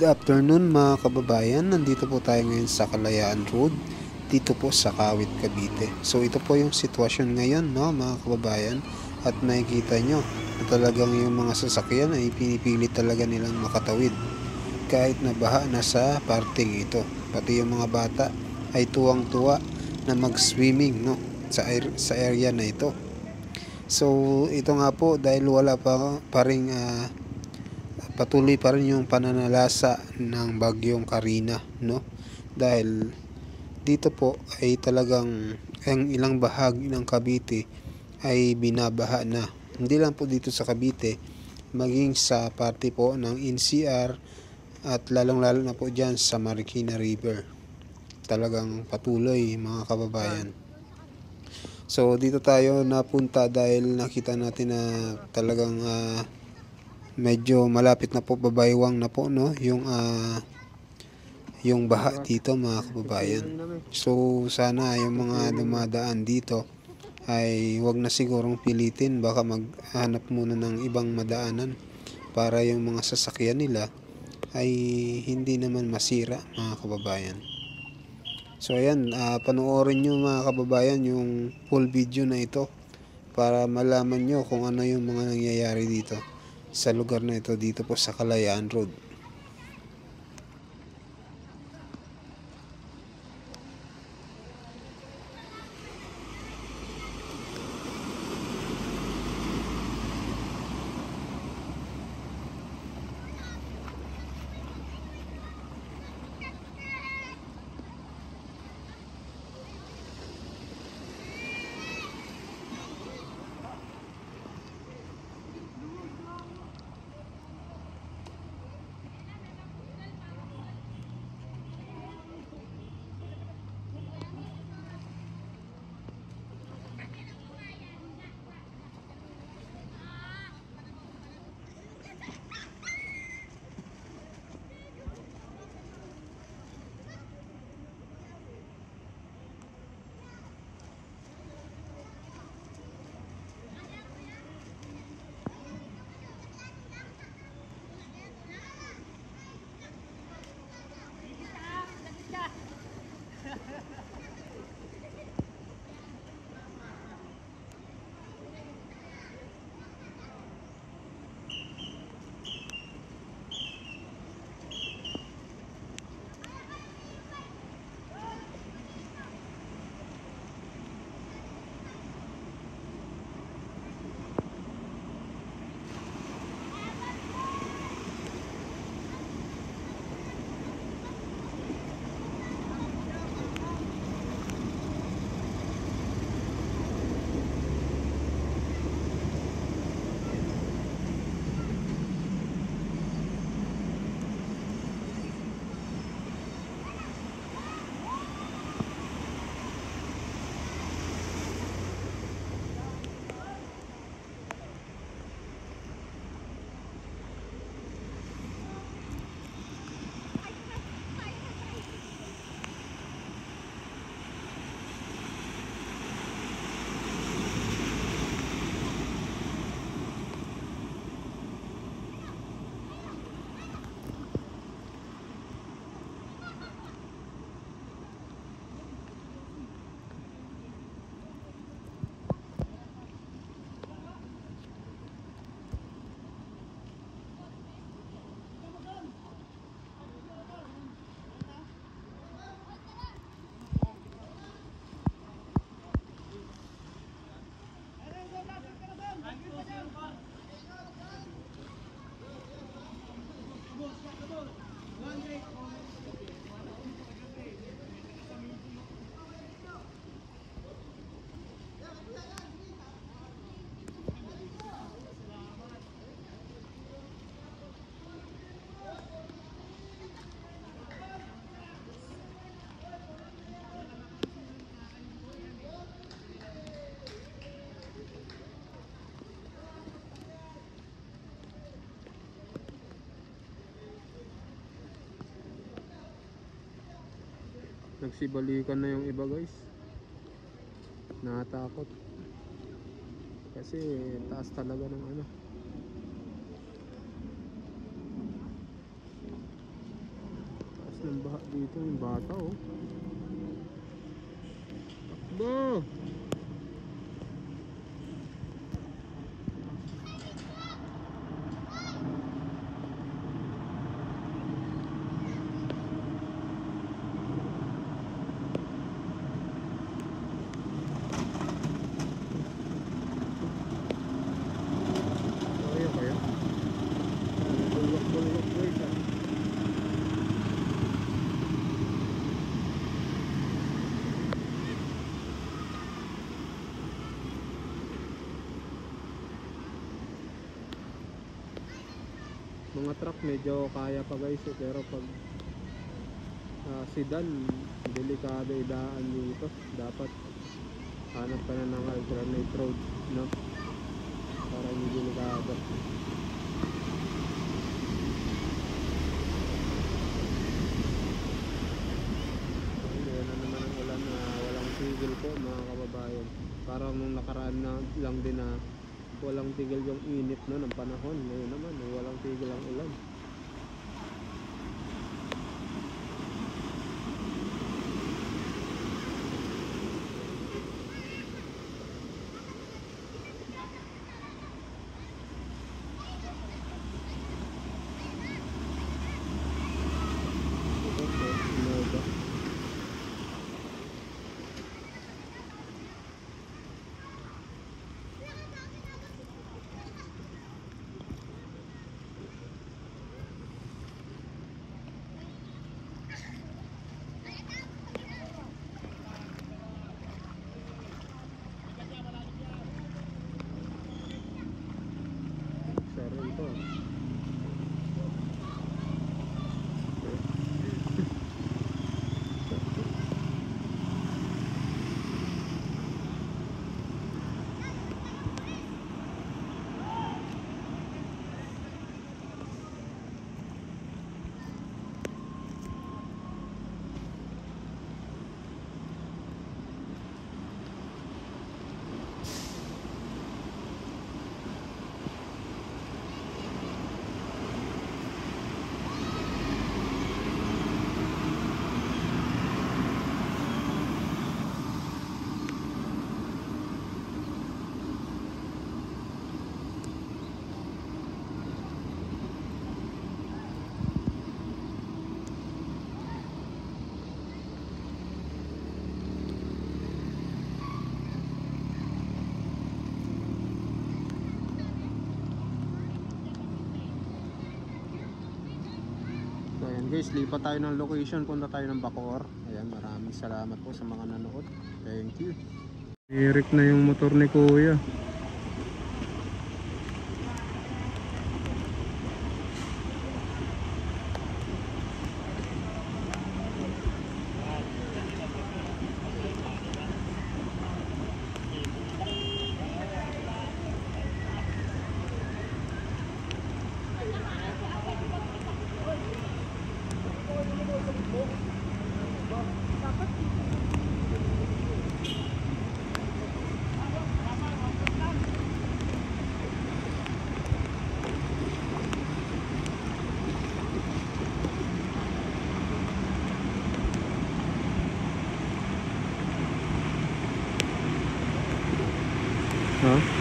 Good afternoon mga kababayan, nandito po tayo ngayon sa Kalayaan Road, dito po sa Kawit, Cavite. So ito po yung sitwasyon ngayon, no, mga kababayan, at makikita nyo na talagang yung mga sasakyan ay pinipilit talaga nilang makatawid kahit na baha na sa parting ito. Pati yung mga bata ay tuwang-tuwa na mag-swimming, no, sa area na ito. So ito nga po dahil wala pa ring patuloy pa rin yung pananalasa ng bagyong Karina, no? Dahil dito po ay talagang ang ilang bahagi ng Cavite ay binabaha na. Hindi lang po dito sa Cavite, maging sa parte po ng NCR at lalong-lalo na po dyan sa Marikina River. Talagang patuloy mga kababayan. So dito tayo napunta dahil nakita natin na talagang medyo malapit na po, babaywang na po, no, yung baha dito mga kababayan. So sana yung mga dumadaan dito ay wag na sigurong pilitin, baka maghanap muna ng ibang madaanan para yung mga sasakyan nila ay hindi naman masira mga kababayan. So ayan, panoorin nyo mga kababayan yung full video na ito para malaman nyo kung ano yung mga nangyayari dito sa lugar na ito, dito po sa Kalayaan Road. Nagsibalikan na yung iba guys, nakatakot kasi taas talaga ng ano. ng baha dito. Yung bata oh. Takbo! Kaya bulwak-bulwak guys ah. Mga truck medyo kaya pa guys eh, pero pag sedan delikado idaan dito. Dapat hanap ka na ng alternate road, no? Para hindi delikado. Ayan na naman ang ulan na walang tigil po mga kababayan. Parang nung nakaraan na lang din na walang tigil yung init no ng panahon. Ngayon naman walang tigil ang ulan. Ito. So ayan guys, lipat tayo ng location, punta tayo ng Bacoor. Ayan, maraming salamat po sa mga nanood. Thank you. Eric na yung motor ni Kuya. Huh?